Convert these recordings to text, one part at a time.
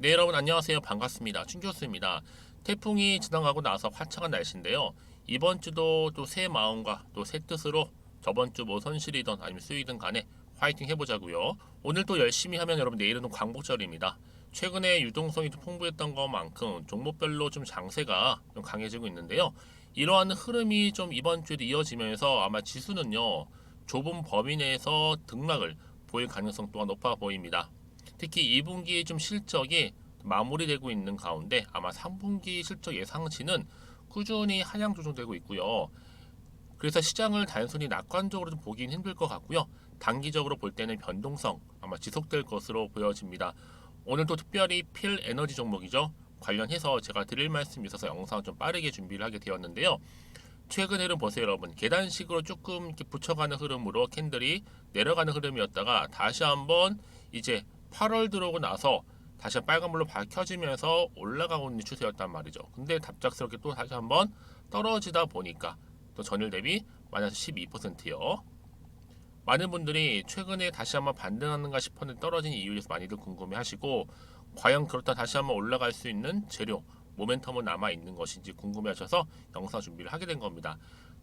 네, 여러분 안녕하세요. 반갑습니다. 춘교수입니다. 태풍이 지나가고 나서 화창한 날씨인데요. 이번 주도 또 새 마음과 또 새 뜻으로 저번 주 뭐 손실이든 아니면 수익이든 간에 화이팅 해보자고요. 오늘 또 열심히 하면 여러분 내일은 광복절입니다. 최근에 유동성이 좀 풍부했던 것만큼 종목별로 좀 장세가 좀 강해지고 있는데요. 이러한 흐름이 좀 이번 주에도 이어지면서 아마 지수는요, 좁은 범위 내에서 등락을 보일 가능성 또한 높아 보입니다. 특히 2분기 좀 실적이 마무리되고 있는 가운데 아마 3분기 실적 예상치는 꾸준히 하향 조정되고 있고요. 그래서 시장을 단순히 낙관적으로 좀 보긴 힘들 것 같고요. 단기적으로 볼 때는 변동성 아마 지속될 것으로 보여집니다. 오늘 또 특별히 필 에너지 종목이죠. 관련해서 제가 드릴 말씀이 있어서 영상을 좀 빠르게 준비를 하게 되었는데요. 최근 흐름 보세요, 여러분. 계단식으로 조금 이렇게 붙여가는 흐름으로 캔들이 내려가는 흐름이었다가 다시 한번 이제 8월 들어오고 나서 다시 빨간불로 밝혀지면서 올라가고 있는 추세였단 말이죠. 근데 갑작스럽게 또 다시 한번 떨어지다 보니까 또 전일 대비 마이너스 12%요. 많은 분들이 최근에 다시 한번 반등하는가 싶었는데 떨어진 이유에 대해서 많이들 궁금해하시고, 과연 그렇다 다시 한번 올라갈 수 있는 재료, 모멘텀은 남아 있는 것인지 궁금해하셔서 영상 준비를 하게 된 겁니다.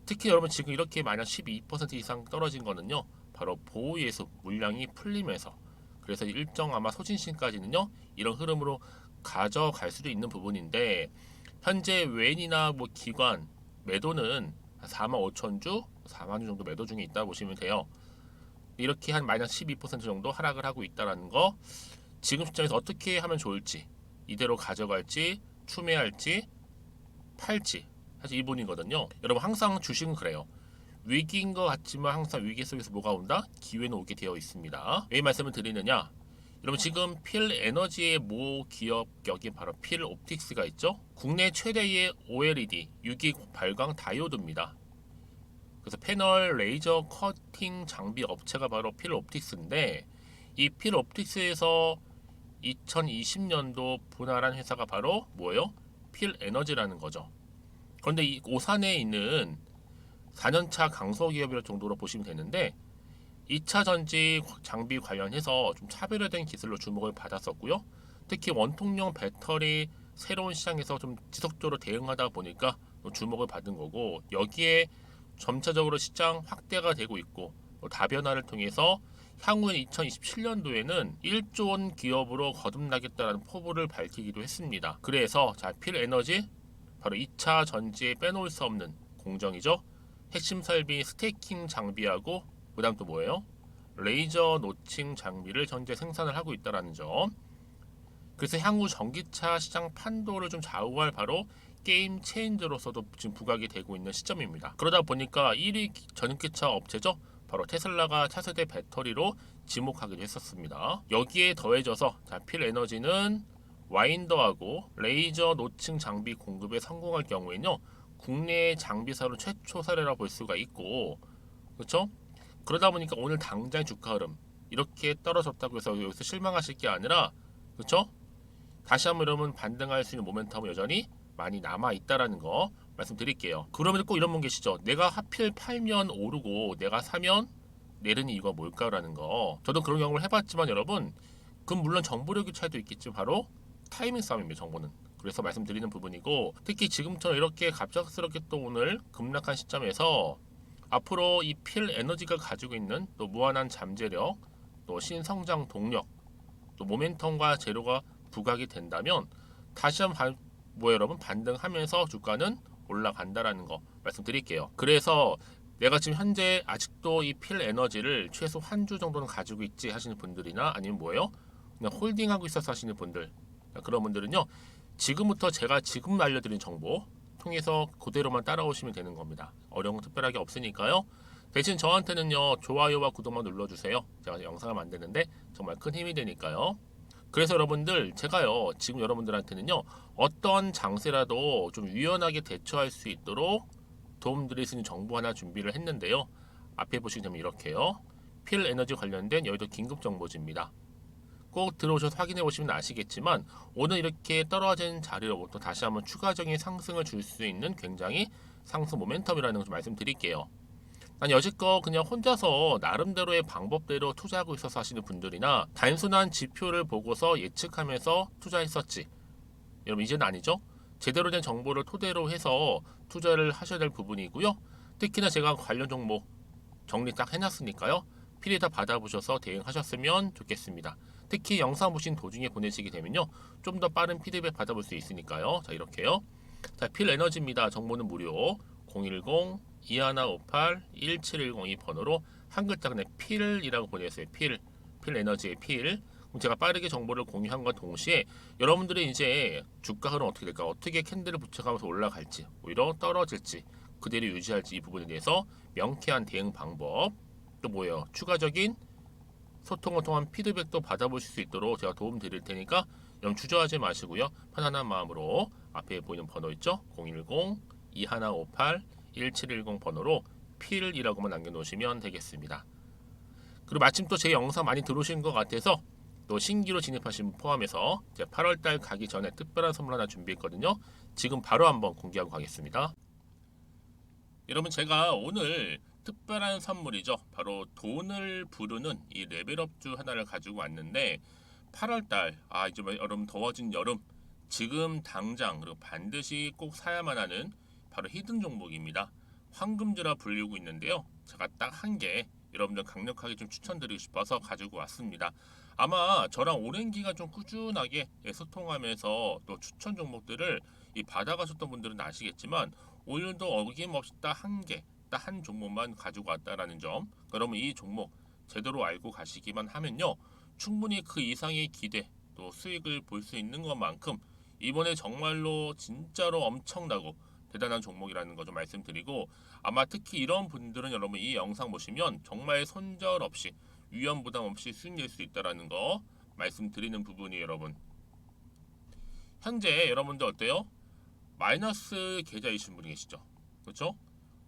특히 여러분 지금 이렇게 마이너스 12% 이상 떨어진 거는요, 바로 보호예수 물량이 풀리면서, 그래서 일정 아마 소진신까지는요 이런 흐름으로 가져갈 수도 있는 부분인데, 현재 외인이나 뭐 기관 매도는 4만 5천 주, 4만 주 정도 매도 중에 있다 보시면 돼요. 이렇게 한 마이너스 12% 정도 하락을 하고 있다는 거, 지금 시점에서 어떻게 하면 좋을지, 이대로 가져갈지, 추매할지, 팔지, 사실 이분이거든요. 여러분 항상 주식은 그래요. 위기인 것 같지만 항상 위기 속에서 뭐가 온다? 기회는 오게 되어 있습니다. 왜 이 말씀을 드리느냐? 여러분 지금 필 에너지의 모 기업격이 바로 필 옵틱스가 있죠. 국내 최대의 OLED 유기 발광 다이오드입니다. 그래서 패널 레이저 커팅 장비 업체가 바로 필 옵틱스인데, 이 필 옵틱스에서 2020년도 분할한 회사가 바로 뭐예요? 필 에너지라는 거죠. 그런데 이 오산에 있는 4년차 강소기업이랄 정도로 보시면 되는데, 2차 전지 장비 관련해서 좀 차별화된 기술로 주목을 받았었고요. 특히 원통형 배터리 새로운 시장에서 좀 지속적으로 대응하다 보니까 주목을 받은 거고, 여기에 점차적으로 시장 확대가 되고 있고, 다변화를 통해서 향후에 2027년도에는 1조 원 기업으로 거듭나겠다는 포부를 밝히기도 했습니다. 그래서 필 에너지 바로 2차 전지에 빼놓을 수 없는 공정이죠. 핵심 설비 스테이킹 장비하고 그다음 또 뭐예요? 레이저 노칭 장비를 현재 생산을 하고 있다는 점. 그래서 향후 전기차 시장 판도를 좀 좌우할 바로 게임 체인저로서도 지금 부각이 되고 있는 시점입니다. 그러다 보니까 1위 전기차 업체죠. 바로 테슬라가 차세대 배터리로 지목하기도 했었습니다. 여기에 더해져서 필 에너지는 와인더하고 레이저 노칭 장비 공급에 성공할 경우에는요, 국내 장비사로 최초 사례라 볼 수가 있고, 그렇죠? 그러다 보니까 오늘 당장 주가 흐름 이렇게 떨어졌다고 해서 여기서 실망하실 게 아니라, 그렇죠? 다시 한번 여러분 반등할 수 있는 모멘텀은 여전히 많이 남아 있다라는 거 말씀드릴게요. 그러면 꼭 이런 분 계시죠? 내가 하필 팔면 오르고 내가 사면 내리는 이유가 뭘까라는 거. 저도 그런 경험을 해봤지만 여러분, 그건 물론 정보력의 차이도 있겠지만 바로 타이밍 싸움입니다. 정보는. 그래서 말씀드리는 부분이고, 특히 지금처럼 이렇게 갑작스럽게 또 오늘 급락한 시점에서 앞으로 이 필 에너지가 가지고 있는 또 무한한 잠재력, 또 신성장 동력, 또 모멘텀과 재료가 부각이 된다면 다시 한번 여러분 반등하면서 주가는 올라간다라는 거 말씀드릴게요. 그래서 내가 지금 현재 아직도 이 필 에너지를 최소 한 주 정도는 가지고 있지 하시는 분들이나, 아니면 뭐예요? 그냥 홀딩하고 있어서 하시는 분들, 그런 분들은요, 지금부터 제가 지금 알려드린 정보 통해서 그대로만 따라오시면 되는 겁니다. 어려운 거 특별하게 없으니까요. 대신 저한테는요, 좋아요와 구독만 눌러주세요. 제가 영상을 만드는데 정말 큰 힘이 되니까요. 그래서 여러분들, 제가요 지금 여러분들한테는요, 어떤 장세라도 좀 유연하게 대처할 수 있도록 도움드릴 수 있는 정보 하나 준비를 했는데요. 앞에 보시면 되면 이렇게요. 필 에너지 관련된 여의도 긴급 정보지입니다. 꼭 들어오셔서 확인해 보시면 아시겠지만, 오늘 이렇게 떨어진 자리로부터 다시 한번 추가적인 상승을 줄 수 있는 굉장히 상승 모멘텀이라는 걸 좀 말씀드릴게요. 난 여지껏 그냥 혼자서 나름대로의 방법대로 투자하고 있어서 하시는 분들이나 단순한 지표를 보고서 예측하면서 투자했었지. 여러분 이제는 아니죠? 제대로 된 정보를 토대로 해서 투자를 하셔야 될 부분이고요. 특히나 제가 관련 종목 정리 딱 해놨으니까요. 필히 다 받아보셔서 대응하셨으면 좋겠습니다. 특히 영상 보신 도중에 보내시게 되면요. 좀 더 빠른 피드백 받아볼 수 있으니까요. 자 이렇게요. 자 필에너지입니다. 정보는 무료 010-2158-1710 이 번호로 한 글자 그냥 필이라고 보내주세요. 필에너지의 필. 그럼 제가 빠르게 정보를 공유한과 동시에 여러분들이 이제 주가 흐름 어떻게 될까, 어떻게 캔들을 붙여가면서 올라갈지, 오히려 떨어질지, 그대로 유지할지 이 부분에 대해서 명쾌한 대응 방법, 또 뭐예요? 추가적인 소통을 통한 피드백도 받아보실 수 있도록 제가 도움 드릴 테니까 여러분 주저하지 마시고요. 편안한 마음으로 앞에 보이는 번호 있죠? 010-2158-1710 번호로 필이라고만 남겨놓으시면 되겠습니다. 그리고 마침 또 제 영상 많이 들어오신 것 같아서 또 신규로 진입하신 분 포함해서 제 8월달 가기 전에 특별한 선물 하나 준비했거든요. 지금 바로 한번 공개하고 가겠습니다. 여러분 제가 오늘 특별한 선물이죠. 바로 돈을 부르는 이 레벨업주 하나를 가지고 왔는데 8월달 이제 여름 더워진 여름 지금 당장 그리고 반드시 꼭 사야만 하는 바로 히든 종목입니다. 황금주라 불리고 있는데요. 제가 딱 한 개 여러분들 강력하게 좀 추천드리고 싶어서 가지고 왔습니다. 아마 저랑 오랜 기간 좀 꾸준하게 소통하면서 또 추천 종목들을 받아가셨던 분들은 아시겠지만 오늘도 어김없이 딱 한 개, 딱 한 종목만 가지고 왔다라는 점. 그러면 이 종목 제대로 알고 가시기만 하면요. 충분히 그 이상의 기대 또 수익을 볼 수 있는 것만큼 이번에 정말로 진짜로 엄청나고 대단한 종목이라는 거 좀 말씀드리고, 아마 특히 이런 분들은 여러분 이 영상 보시면 정말 손절 없이 위험 부담 없이 수익 낼 수 있다라는 거 말씀드리는 부분이에요. 여러분 현재 여러분들 어때요? 마이너스 계좌이신 분이 계시죠? 그렇죠?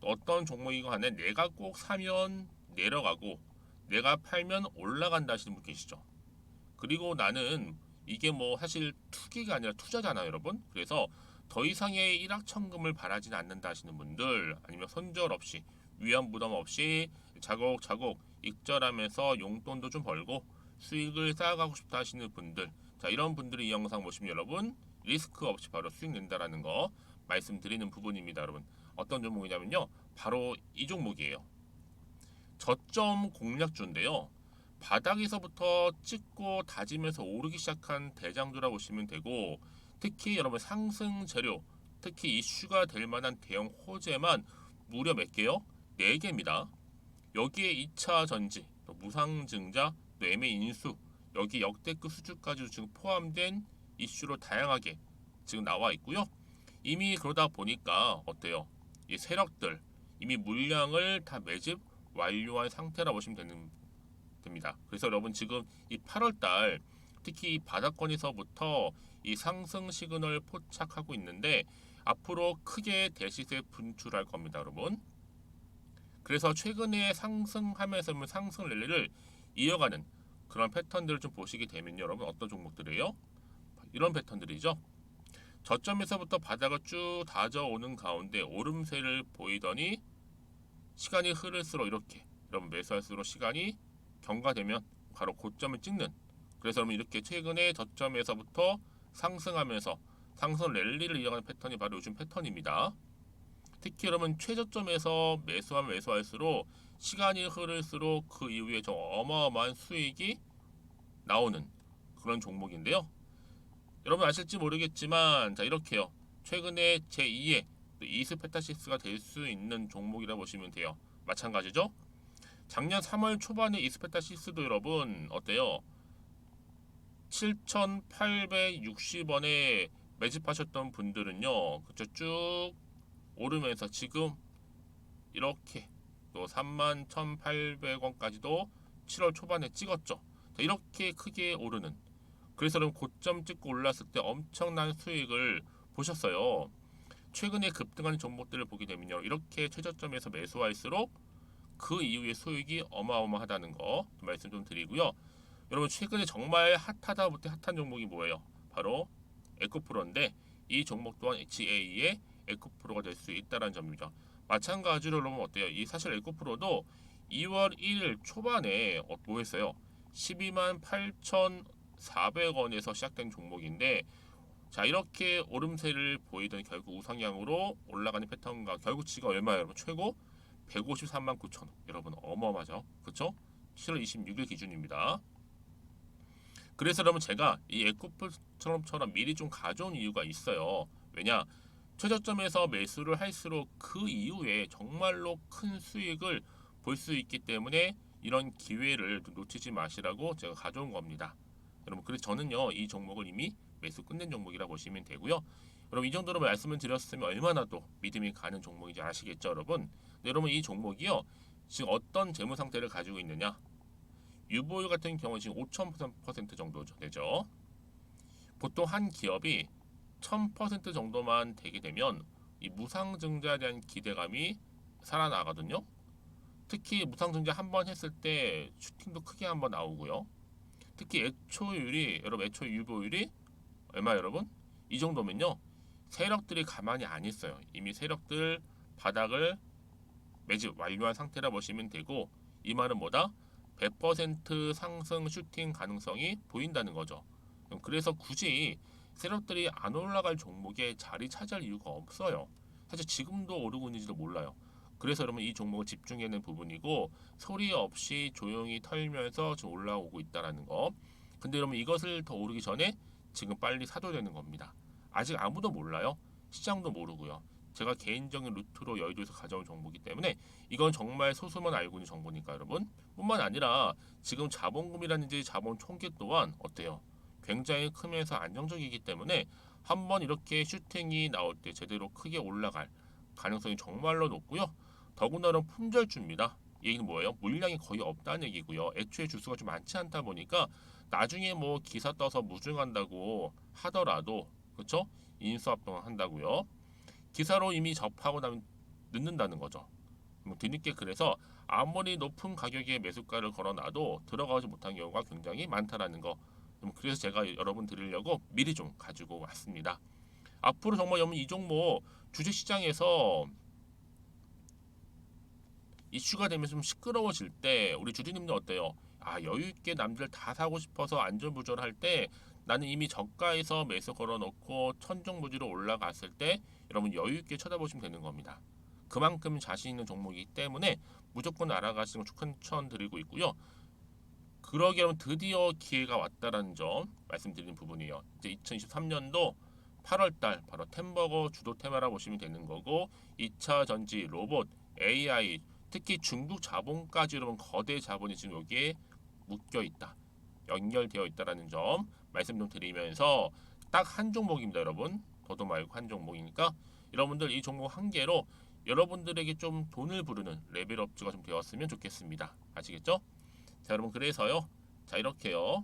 어떤 종목이건 간에 내가 꼭 사면 내려가고 내가 팔면 올라간다 하시는 분 계시죠? 그리고 나는 이게 뭐 사실 투기가 아니라 투자잖아요, 여러분. 그래서 더 이상의 일확천금을 바라진 않는다 하시는 분들, 아니면 손절 없이 위험 부담 없이 자곡자곡 익절하면서 용돈도 좀 벌고 수익을 쌓아가고 싶다 하시는 분들, 자 이런 분들이 이 영상 보시면 여러분 리스크 없이 바로 수익 낸다라는 거 말씀드리는 부분입니다. 여러분 어떤 종목이냐면요, 바로 이 종목이에요. 저점 공략주인데요. 바닥에서부터 찍고 다지면서 오르기 시작한 대장주라 보시면 되고, 특히 여러분 상승 재료, 특히 이슈가 될 만한 대형 호재만 무려 몇 개요? 4개입니다. 여기에 2차 전지, 또 무상증자, 또 매매 인수, 여기 역대급 수주까지 지금 포함된 이슈로 다양하게 지금 나와 있고요. 이미 그러다 보니까 어때요? 이 세력들 이미 물량을 다 매집 완료한 상태라 보시면 됩니다. 그래서 여러분 지금 이 8월달 특히 이 바닥권에서부터 이 상승 시그널 포착하고 있는데 앞으로 크게 대시세 분출할 겁니다, 여러분. 그래서 최근에 상승하면서 상승 랠리를 이어가는 그런 패턴들을 좀 보시게 되면 여러분 어떤 종목들이에요? 이런 패턴들이죠. 저점에서부터 바닥을 쭉 다져오는 가운데 오름세를 보이더니 시간이 흐를수록 이렇게 여러분 매수할수록 시간이 경과되면 바로 고점을 찍는, 그래서 여러분 이렇게 최근에 저점에서부터 상승하면서 상승 랠리를 이어가는 패턴이 바로 요즘 패턴입니다. 특히 여러분 최저점에서 매수하면 매수할수록 시간이 흐를수록 그 이후에 좀 어마어마한 수익이 나오는 그런 종목인데요. 여러분 아실지 모르겠지만 자 이렇게요. 최근에 제2의 이스페타시스가 될 수 있는 종목이라 보시면 돼요. 마찬가지죠. 작년 3월 초반에 이스페타시스도 여러분 어때요? 7,860원에 매집하셨던 분들은요. 그쵸 쭉 오르면서 지금 이렇게 또 31,800원까지도 7월 초반에 찍었죠. 자, 이렇게 크게 오르는, 그래서 여러분 고점 찍고 올랐을 때 엄청난 수익을 보셨어요. 최근에 급등하는 종목들을 보게 되면요, 이렇게 최저점에서 매수할수록 그 이후에 수익이 어마어마하다는 거 말씀 좀 드리고요. 여러분 최근에 정말 핫하다 못해 핫한 종목이 뭐예요? 바로 에코프로인데 이 종목 또한 HA의 에코프로가 될 수 있다는 점이죠. 마찬가지로 여러분 어때요? 이 사실 에코프로도 2월 1일 초반에 뭐 했어요? 12만 8,400원에서 시작된 종목인데, 자 이렇게 오름세를 보이던 결국 우상향으로 올라가는 패턴과 결국 지금 얼마예요 여러분? 최고 153만 9천 원. 여러분 어마어마하죠, 그쵸? 7월 26일 기준입니다. 그래서 여러분 제가 이 에코프처럼 미리 좀 가져온 이유가 있어요. 왜냐, 최저점에서 매수를 할수록 그 이후에 정말로 큰 수익을 볼 수 있기 때문에 이런 기회를 놓치지 마시라고 제가 가져온 겁니다. 여러분 그래서 저는요 이 종목을 이미 매수 끝낸 종목이라 보시면 되고요. 여러분 이 정도로 말씀을 드렸으면 얼마나 또 믿음이 가는 종목인지 아시겠죠 여러분? 네, 여러분 이 종목이요 지금 어떤 재무 상태를 가지고 있느냐, 유보율 같은 경우는 지금 5,000% 정도 되죠. 보통 한 기업이 1000% 정도만 되게 되면 이 무상증자에 대한 기대감이 살아나거든요. 특히 무상증자 한번 했을 때 슈팅도 크게 한번 나오고요. 특히 애초율이 여러분 애초 유보율이 얼마 여러분? 이 정도면요 세력들이 가만히 안 있어요. 이미 세력들 바닥을 매집 완료한 상태라 보시면 되고, 이 말은 뭐다? 100% 상승 슈팅 가능성이 보인다는 거죠. 그래서 굳이 세력들이 안 올라갈 종목에 자리 차지할 이유가 없어요. 사실 지금도 오르고 있는지도 몰라요. 그래서 여러분 이 종목을 집중해야 하는 부분이고, 소리 없이 조용히 털면서 지금 올라오고 있다라는 거. 근데 여러분 이것을 더 오르기 전에 지금 빨리 사도 되는 겁니다. 아직 아무도 몰라요. 시장도 모르고요. 제가 개인적인 루트로 여의도에서 가져온 정보이기 때문에 이건 정말 소수만 알고 있는 정보니까 여러분. 뿐만 아니라 지금 자본금이라든지 자본 총계 또한 어때요? 굉장히 크면서 안정적이기 때문에 한번 이렇게 슈팅이 나올 때 제대로 크게 올라갈 가능성이 정말로 높고요. 더군다나 품절주입니다. 이 얘기는 뭐예요? 물량이 거의 없다는 얘기고요. 애초에 주수가 좀 많지 않다 보니까 나중에 뭐 기사 떠서 무증한다고 하더라도, 그렇죠? 인수합병 한다고요. 기사로 이미 접하고 나면 늦는다는 거죠. 뒤늦게, 그래서 아무리 높은 가격에 매수가를 걸어놔도 들어가지 못한 경우가 굉장히 많다라는 거. 그래서 제가 여러분 드리려고 미리 좀 가지고 왔습니다. 앞으로 정말 여러분 이 종목 주식시장에서 이슈가 되면서 좀 시끄러워질 때 우리 주주님들 어때요? 아 여유있게 남들 다 사고 싶어서 안전부절할 때 나는 이미 저가에서 매수 걸어놓고 천정부지로 올라갔을 때 여러분 여유있게 쳐다보시면 되는 겁니다. 그만큼 자신 있는 종목이기 때문에 무조건 알아가시는 걸 추천드리고 있고요. 그러기 여러분 드디어 기회가 왔다라는 점 말씀드리는 부분이에요. 이제 2023년도 8월달 바로 템버거 주도 테마라 보시면 되는 거고, 2차 전지, 로봇, AI, 특히 중국 자본까지 여러분 거대 자본이 지금 여기에 묶여 있다, 연결되어 있다라는 점 말씀 좀 드리면서 딱 한 종목입니다 여러분. 더도 말고 한 종목이니까 여러분들 이 종목 한 개로 여러분들에게 좀 돈을 부르는 레벨업주가 좀 되었으면 좋겠습니다. 아시겠죠? 자 여러분 그래서요, 자 이렇게요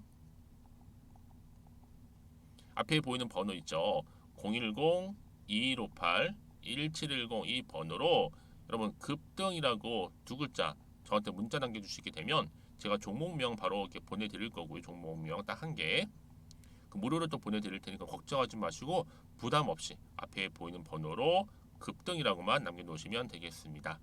앞에 보이는 번호 있죠, 010-2158-1710 이 번호로 여러분 급등이라고 두 글자 저한테 문자 남겨주시게 되면 제가 종목명 바로 이렇게 보내드릴 거고요. 종목명 딱 한 개, 그 무료로 또 보내드릴 테니까 걱정하지 마시고 부담 없이 앞에 보이는 번호로 급등이라고만 남겨놓으시면 되겠습니다.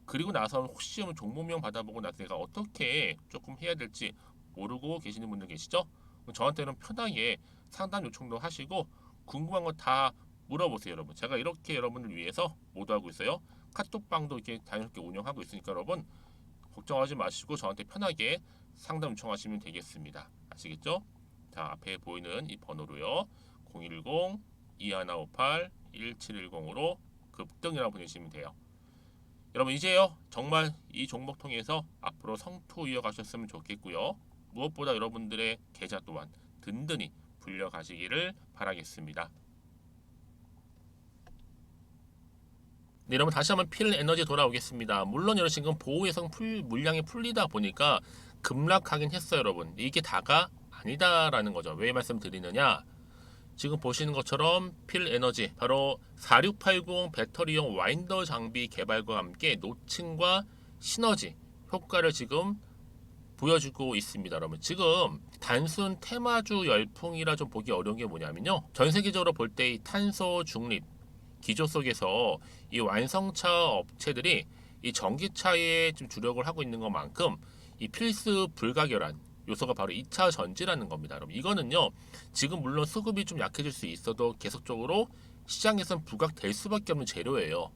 그리고 나서 혹시 종목명 받아보고 나서 내가 어떻게 조금 해야 될지 모르고 계시는 분들 계시죠? 저한테는 편하게 상담 요청도 하시고 궁금한 거 다 물어보세요 여러분. 제가 이렇게 여러분을 위해서 모두하고 있어요. 카톡방도 이렇게 자연스럽게 운영하고 있으니까 여러분 걱정하지 마시고 저한테 편하게 상담 요청하시면 되겠습니다. 아시겠죠? 자 앞에 보이는 이 번호로요, 010-2158-1710으로 급등이라고 보내시면 돼요. 여러분 이제요 정말 이 종목 통해서 앞으로 성투 이어가셨으면 좋겠고요. 무엇보다 여러분들의 계좌 또한 든든히 불려가시기를 바라겠습니다. 네, 여러분 다시 한번 필 에너지 돌아오겠습니다. 물론 여러분 지금 보호해상 물량이 풀리다 보니까 급락하긴 했어요 여러분. 이게 다가 아니다라는 거죠. 왜 말씀드리느냐, 지금 보시는 것처럼 필 에너지 바로 4680 배터리용 와인더 장비 개발과 함께 노칭과 시너지 효과를 지금 보여주고 있습니다 여러분. 지금 단순 테마주 열풍이라 좀 보기 어려운 게 뭐냐면요, 전 세계적으로 볼 때 이 탄소 중립, 기조 속에서 이 완성차 업체들이 이 전기차에 좀 주력을 하고 있는 것만큼 이 필수 불가결한 요소가 바로 2차 전지라는 겁니다. 여러분 이거는요 지금 물론 수급이 좀 약해질 수 있어도 계속적으로 시장에선 부각될 수밖에 없는 재료예요.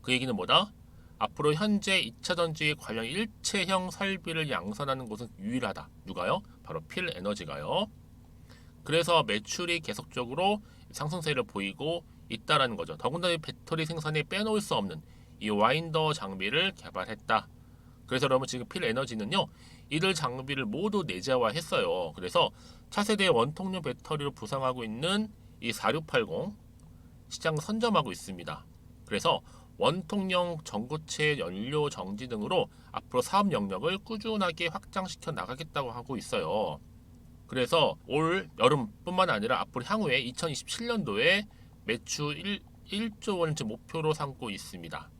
그 얘기는 뭐다? 앞으로 현재 2차 전지 관련 일체형 설비를 양산하는 곳은 유일하다. 누가요? 바로 필에너지가요. 그래서 매출이 계속적으로 상승세를 보이고 있다라는 거죠. 더군다나 배터리 생산에 빼놓을 수 없는 이 와인더 장비를 개발했다. 그래서 여러분 지금 필에너지는요 이들 장비를 모두 내재화했어요. 그래서 차세대 원통용 배터리로 부상하고 있는 이 4680 시장 선점하고 있습니다. 그래서 원통용 전고체 연료 정지 등으로 앞으로 사업 영역을 꾸준하게 확장시켜 나가겠다고 하고 있어요. 그래서 올 여름뿐만 아니라 앞으로 향후에 2027년도에 매출 1조 원을 목표로 삼고 있습니다.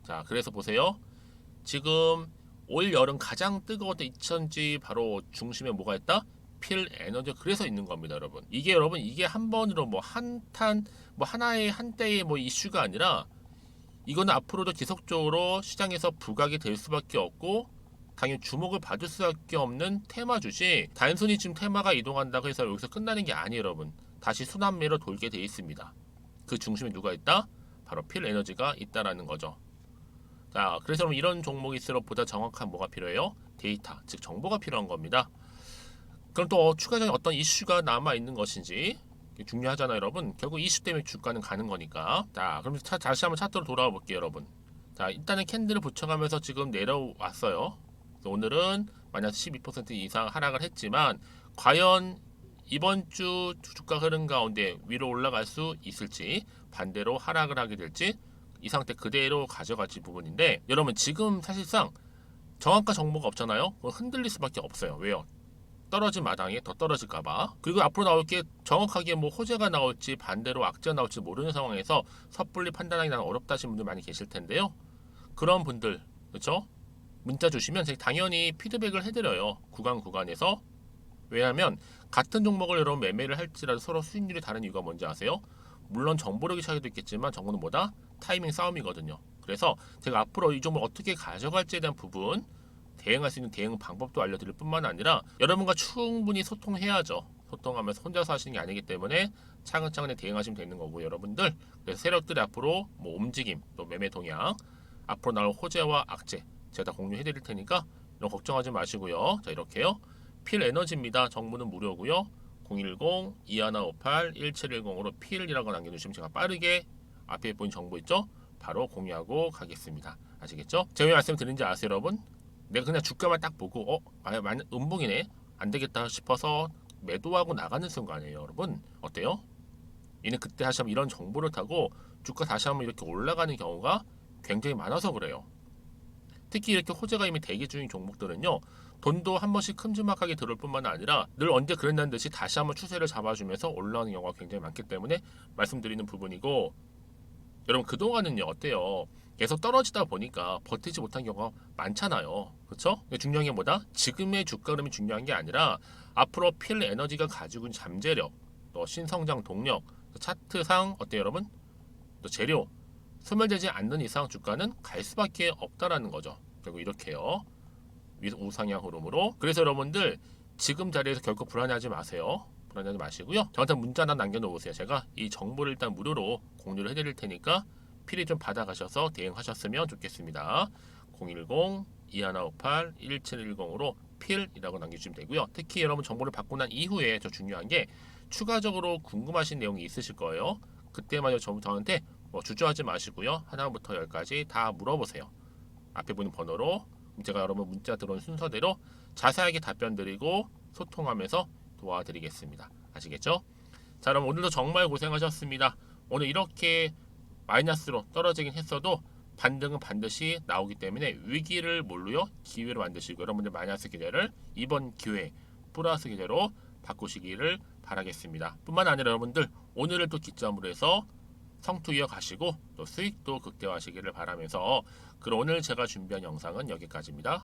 자, 그래서 보세요. 지금 올 여름 가장 뜨거웠던 2차전지 바로 중심에 뭐가 있다? 필에너지. 그래서 있는 겁니다, 여러분. 이게 여러분 이게 한 번으로 뭐 한탄 뭐 하나의 한때의 뭐 이슈가 아니라 이거는 앞으로도 계속적으로 시장에서 부각이 될 수밖에 없고 당연히 주목을 받을 수밖에 없는 테마주지 단순히 지금 테마가 이동한다고 해서 여기서 끝나는 게 아니에요, 여러분. 다시 순환매로 돌게 돼 있습니다. 그 중심에 누가 있다? 바로 필에너지가 있다라는 거죠. 자, 그래서 여러분 이런 종목일수록 보다 정확한 뭐가 필요해요? 데이터, 즉 정보가 필요한 겁니다. 그럼 또 추가적인 어떤 이슈가 남아 있는 것인지 중요하잖아요, 여러분. 결국 이슈 때문에 주가는 가는 거니까. 자, 그럼 다시 한번 차트로 돌아와 볼게요, 여러분. 자, 일단은 캔들을 붙여가면서 지금 내려왔어요. 오늘은 마이너스 12% 이상 하락을 했지만 과연 이번 주 주가 흐름 가운데 위로 올라갈 수 있을지 반대로 하락을 하게 될지 이 상태 그대로 가져갈지 부분인데 여러분 지금 사실상 정확한 정보가 없잖아요. 흔들릴 수밖에 없어요. 왜요? 떨어진 마당에 더 떨어질까봐. 그리고 앞으로 나올 게 정확하게 뭐 호재가 나올지 반대로 악재가 나올지 모르는 상황에서 섣불리 판단하기 나는 어렵다 하신 분들 많이 계실 텐데요. 그런 분들 그렇죠? 문자 주시면 제가 당연히 피드백을 해드려요. 구간에서. 왜냐하면 같은 종목을 여러분 매매를 할지라도 서로 수익률이 다른 이유가 뭔지 아세요? 물론 정보력이 차이도 있겠지만 정보는 뭐다? 타이밍 싸움이거든요. 그래서 제가 앞으로 이 종목을 어떻게 가져갈지에 대한 부분 대응할 수 있는 대응 방법도 알려드릴 뿐만 아니라 여러분과 충분히 소통해야죠. 소통하면서 혼자서 하시는 게 아니기 때문에 차근차근히 대응하시면 되는 거고 여러분들 그래서 세력들이 앞으로 뭐 움직임 또 매매 동향 앞으로 나올 호재와 악재 제가 다 공유해 드릴 테니까 이런 걱정하지 마시고요. 자 이렇게요. 필에너지입니다. 정보는 무료고요. 010-2158-1710으로 필이라고 남겨주시면 제가 빠르게 앞에 보인 정보 있죠? 바로 공유하고 가겠습니다. 아시겠죠? 제가 왜 말씀드린지 아세요, 여러분? 내가 그냥 주가만 딱 보고 음봉이네 안 되겠다 싶어서 매도하고 나가는 순간이에요, 여러분. 어때요? 얘는 그때 다시 한번 이런 정보를 타고 주가 다시 한번 이렇게 올라가는 경우가 굉장히 많아서 그래요. 특히 이렇게 호재가 이미 대기 중인 종목들은요. 돈도 한 번씩 큼지막하게 들어올 뿐만 아니라 늘 언제 그랬다는 듯이 다시 한번 추세를 잡아주면서 올라오는 경우가 굉장히 많기 때문에 말씀드리는 부분이고 여러분 그동안은요 어때요? 계속 떨어지다 보니까 버티지 못한 경우가 많잖아요. 그렇죠? 중요한 게 뭐다? 지금의 주가 흐름이 중요한 게 아니라 앞으로 필에너지가 가지고 있는 잠재력, 또 신성장 동력, 또 차트상 어때요 여러분? 또 재료, 소멸되지 않는 이상 주가는 갈 수밖에 없다라는 거죠. 결국 이렇게요. 우상향 흐름으로. 그래서 여러분들 지금 자리에서 결코 불안해하지 마세요. 불안해하지 마시고요. 저한테 문자 하나 남겨놓으세요. 제가 이 정보를 일단 무료로 공유를 해드릴 테니까 필히 좀 받아가셔서 대응하셨으면 좋겠습니다. 010-2158-1710으로 필이라고 남겨주시면 되고요. 특히 여러분 정보를 받고 난 이후에 저 중요한 게 추가적으로 궁금하신 내용이 있으실 거예요. 그때마저 저한테 뭐 주저하지 마시고요. 하나부터 10까지 다 물어보세요. 앞에 보이는 번호로 제가 여러분 문자 들어온 순서대로 자세하게 답변 드리고 소통하면서 도와드리겠습니다. 아시겠죠? 자, 그럼 오늘도 정말 고생하셨습니다. 오늘 이렇게 마이너스로 떨어지긴 했어도 반등은 반드시 나오기 때문에 위기를 뭘로요? 기회로 만드시고 여러분들 마이너스 기대를 이번 기회 플러스 기대로 바꾸시기를 바라겠습니다. 뿐만 아니라 여러분들 오늘을 또 기점으로 해서 성투 이어가시고 또 수익도 극대화하시기를 바라면서 그럼 오늘 제가 준비한 영상은 여기까지입니다.